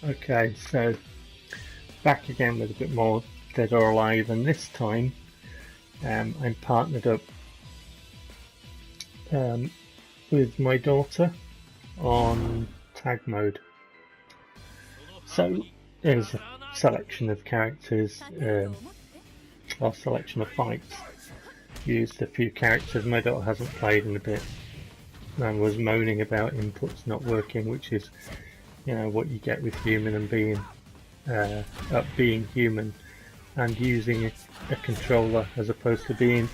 Okay, so back again with a bit more Dead or Alive, and this time I'm partnered up with my daughter on tag mode. So there's a selection of characters, or selection of fights. Used a few characters my daughter hasn't played in a bit and was moaning about inputs not working, which is, you know, what you get with human and being human and using a controller as opposed to being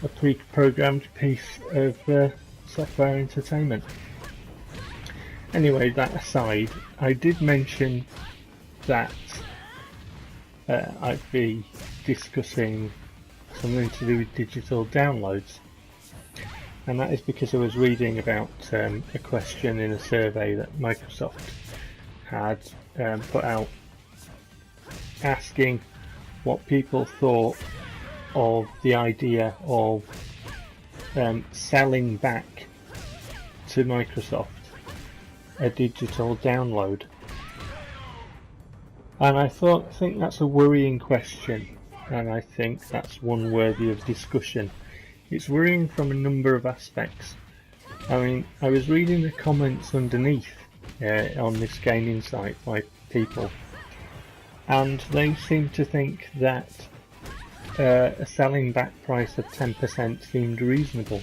a pre-programmed piece of software entertainment. Anyway, that aside, I did mention that I'd be discussing something to do with digital downloads, and that is because I was reading about a question in a survey that Microsoft had put out asking what people thought of the idea of selling back to Microsoft a digital download. And I think that's a worrying question, and I think that's one worthy of discussion. It's worrying from a number of aspects. I mean, I was reading the comments underneath on this gaming site by people, and they seem to think that a selling back price of 10% seemed reasonable.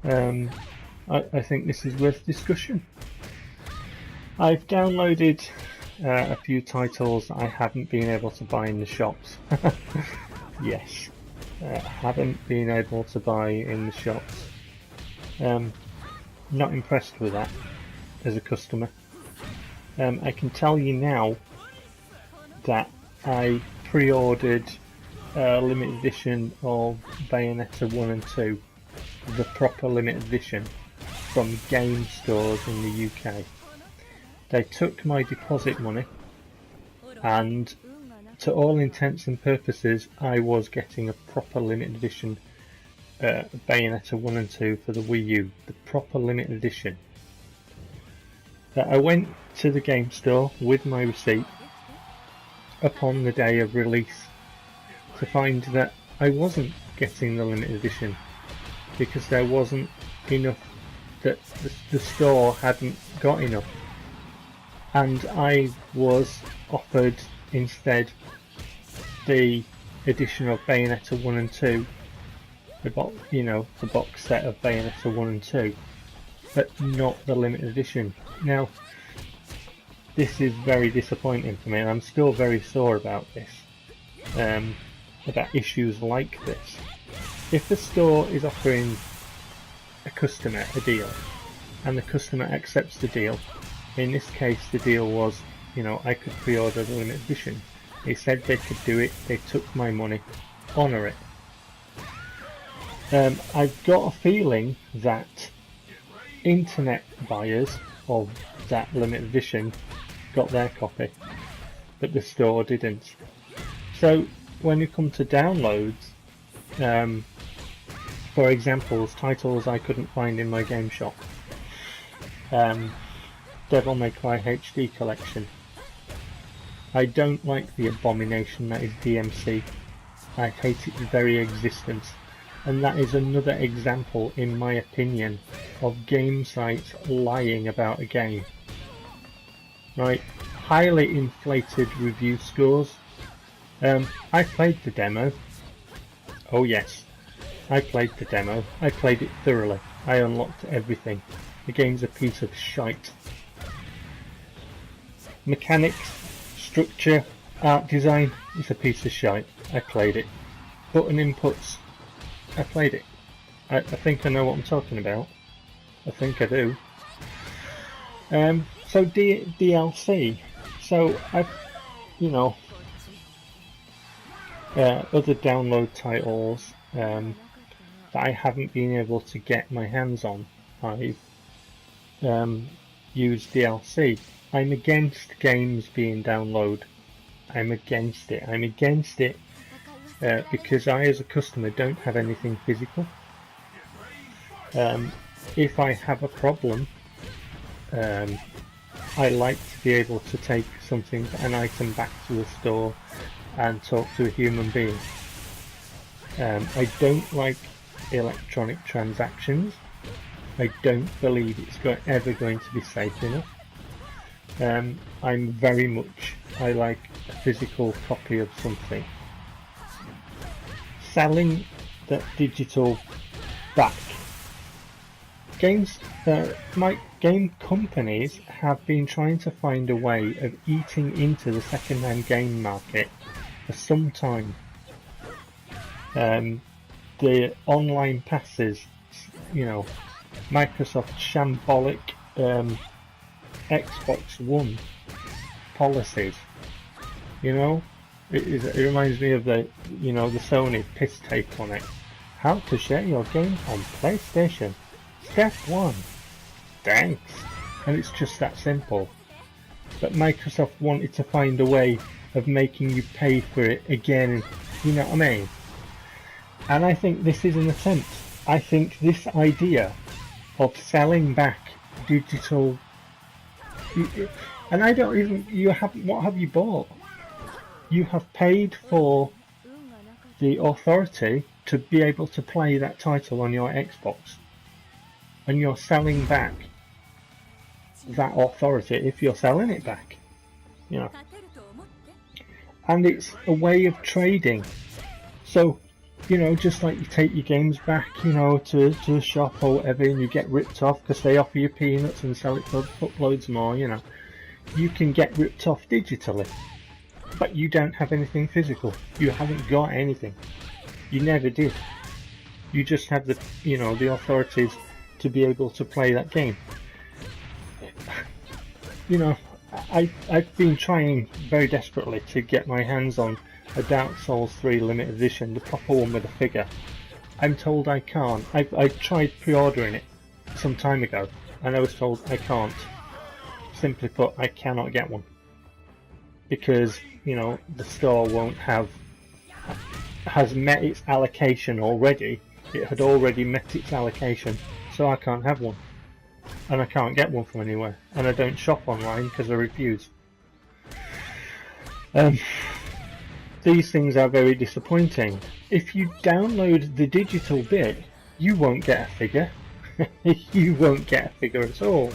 I think this is worth discussion. I've downloaded a few titles I haven't been able to buy in the shops. Yes, haven't been able to buy in the shops. Not impressed with that as a customer. I can tell you now that I pre-ordered a limited edition of Bayonetta 1 and 2, the proper limited edition, from game stores in the UK. They took my deposit money, and to all intents and purposes I was getting a proper limited edition Bayonetta 1 and 2 for the Wii U, the proper limited edition. I went to the game store with my receipt upon the day of release to find that I wasn't getting the limited edition because there wasn't enough, that the store hadn't got enough, and I was offered instead the edition of Bayonetta 1 and 2, the box set of Bayonetta 1 and 2, but not the limited edition. Now, this is very disappointing for me, and I'm still very sore about this, about issues like this. If the store is offering a customer a deal, and the customer accepts the deal, in this case the deal was, I could pre-order the limited edition. They said they could do it, they took my money, honour it. I've got a feeling that internet buyers of that limited edition got their copy, but the store didn't. So when you come to downloads, for examples, titles I couldn't find in my game shop, Devil May Cry HD collection. I don't like the abomination that is DMC. I hate its very existence, and that is another example, in my opinion, of game sites lying about a game. Right, highly inflated review scores. I played the demo. Oh yes, I played the demo. I played it thoroughly. I unlocked everything. The game's a piece of shite. Mechanics, structure, art design, it's a piece of shite. I played it. Button inputs, I played it. I think I know what I'm talking about. I think I do. So DLC. So other download titles that I haven't been able to get my hands on, I've used DLC. I'm against games being downloaded. I'm against it. I'm against it because I, as a customer, don't have anything physical. If I have a problem I like to be able to take something, an item back to the store and talk to a human being. I don't like electronic transactions. I don't believe it's ever going to be safe enough. I'm very much, I like a physical copy of something. Selling that digital back. Game companies have been trying to find a way of eating into the second-hand game market for some time. The online passes, you know, Microsoft shambolic Xbox One policies, you know, it reminds me of the Sony piss take on it. How to share your game on PlayStation. Step 1. Thanks. And it's just that simple. But Microsoft wanted to find a way of making you pay for it again, you know what I mean? And I think this is an attempt. I think this idea of selling back digital, and I don't even, what have you bought? You have paid for the authority to be able to play that title on your Xbox, and you're selling back that authority if you're selling it back, you know. And it's a way of trading. So, you know, just like you take your games back, you know, to the shop or whatever, and you get ripped off because they offer you peanuts and sell it for loads more, you know. You can get ripped off digitally, but you don't have anything physical. You haven't got anything. You never did. You just have the, you know, the authorities to be able to play that game. You know, I've been trying very desperately to get my hands on a Dark Souls 3 limited edition, the proper one with a figure. I'm told I can't. I tried pre-ordering it some time ago, and I was told I can't. Simply put, I cannot get one. Because, you know, the store has met its allocation already. It had already met its allocation, so I can't have one. And I can't get one from anywhere. And I don't shop online because I refuse. These things are very disappointing. If you download the digital bit, you won't get a figure. You won't get a figure at all.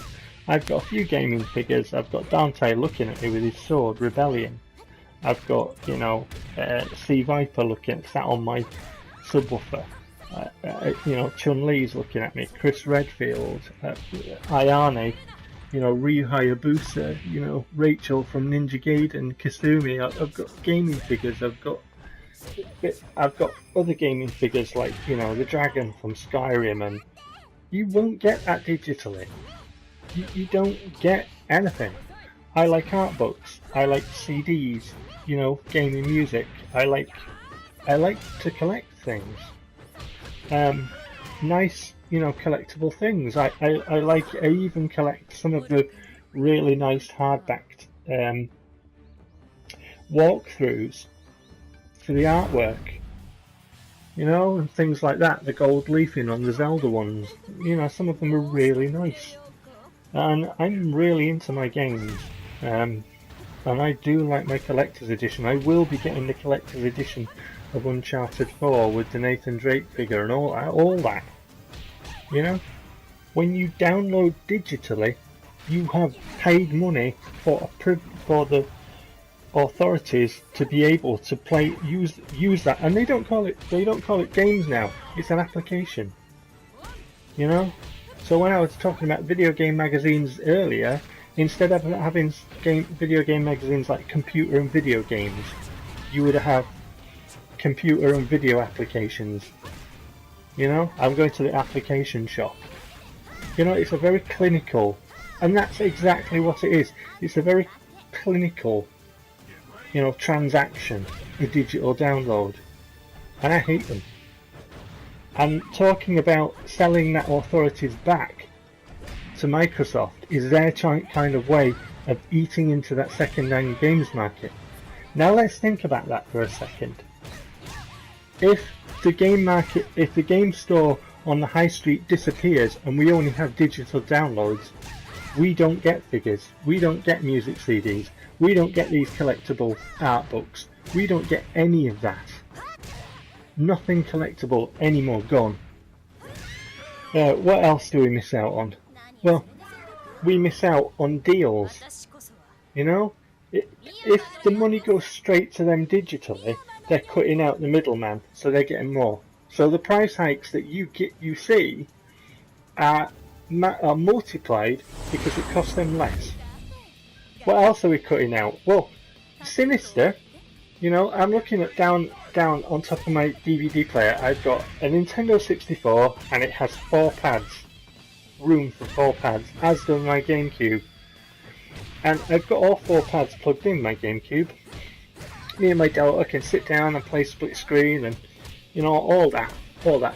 I've got a few gaming figures. I've got Dante looking at me with his sword, Rebellion. I've got, you know, Sea Viper sat on my subwoofer. You know, Chun-Li's looking at me. Chris Redfield, Ayane, you know, Ryu Hayabusa, you know, Rachel from Ninja Gaiden, Kasumi. I've got gaming figures. I've got other gaming figures like, you know, the dragon from Skyrim, and you won't get that digitally. You don't get anything. I like art books. I like CDs. You know, gaming music. I like to collect things. Nice, you know, collectible things. I even collect some of the really nice hardbacked walkthroughs for the artwork. You know, and things like that. The gold leafing on the Zelda ones. You know, some of them are really nice. And I'm really into my games. And I do like my collector's edition. I will be getting the collector's edition of Uncharted 4 with the Nathan Drake figure and all that. You know, when you download digitally, you have paid money for the authorities to be able to use that, and they don't call it games now. It's an application. You know. So when I was talking about video game magazines earlier, instead of having video game magazines like computer and video games, you would have computer and video applications. You know, I'm going to the application shop. You know, it's a very clinical, and that's exactly what it is. It's a very clinical, you know, transaction, a digital download, and I hate them. And talking about selling that authorities back to Microsoft is their kind of way of eating into that second-hand games market. Now let's think about that for a second. If the game store on the high street disappears and we only have digital downloads, We don't get figures, we don't get music CDs, we don't get these collectible art books, we don't get any of that. Nothing collectible anymore, gone. What else do we miss out on? Well, we miss out on deals. You know, if the money goes straight to them digitally, they're cutting out the middleman, so they're getting more. So the price hikes that you see are multiplied because it costs them less. What else are we cutting out? Well, Sinister. You know, I'm looking at down on top of my DVD player. I've got a Nintendo 64 and it has 4 pads, room for 4 pads, as does my GameCube. And I've got all 4 pads plugged in my GameCube. Me and my daughter can sit down and play split screen and, you know, all that.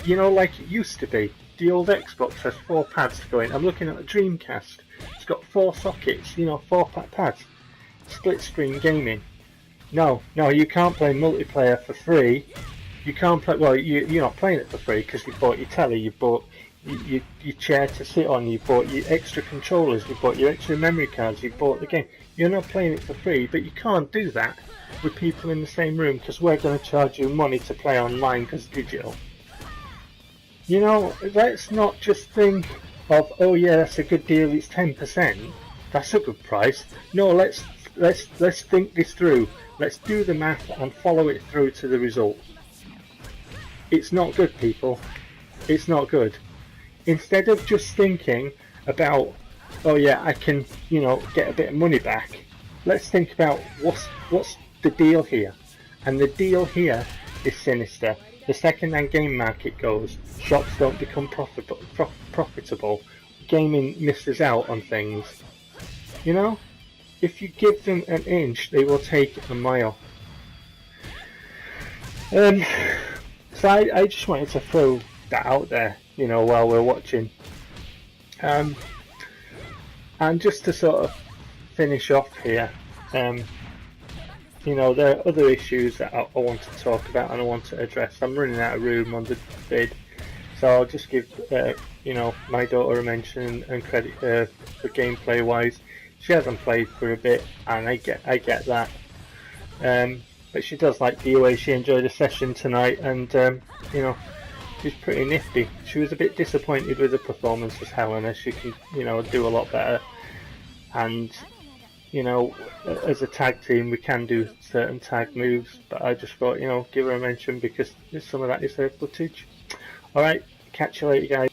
You know, like it used to be. The old Xbox has 4 pads to go in. I'm looking at the Dreamcast. It's got 4 sockets, you know, 4 pads. Split screen gaming. No, you can't play multiplayer for free. You can't play. Well, you're not playing it for free because you bought your telly, you bought your chair to sit on, you bought your extra controllers, you bought your extra memory cards, you bought the game. You're not playing it for free, but you can't do that with people in the same room because we're going to charge you money to play online because digital. You know, let's not just think of, oh yeah, that's a good deal, it's 10%. That's a good price. No, let's think this through. Let's do the math and follow it through to the result. It's not good, people. It's not good. Instead of just thinking about, oh yeah, I can, you know, get a bit of money back, let's think about what's the deal here. And the deal here is Sinister. The second-hand game market goes. Shops don't become profitable. Gaming misses out on things. You know? If you give them an inch, they will take a mile. So I just wanted to throw that out there, you know, while we're watching. And just to sort of finish off here, you know, there are other issues that I want to talk about and I want to address. I'm running out of room on the vid, so I'll just give, you know, my daughter a mention and credit her for gameplay wise. She hasn't played for a bit, and I get that. But she does like DOA. She enjoyed the session tonight, and you know, she's pretty nifty. She was a bit disappointed with the performance as Helena. She can, you know, do a lot better. And you know, as a tag team, we can do certain tag moves. But I just thought, you know, give her a mention because some of that is her footage. All right, catch you later, guys.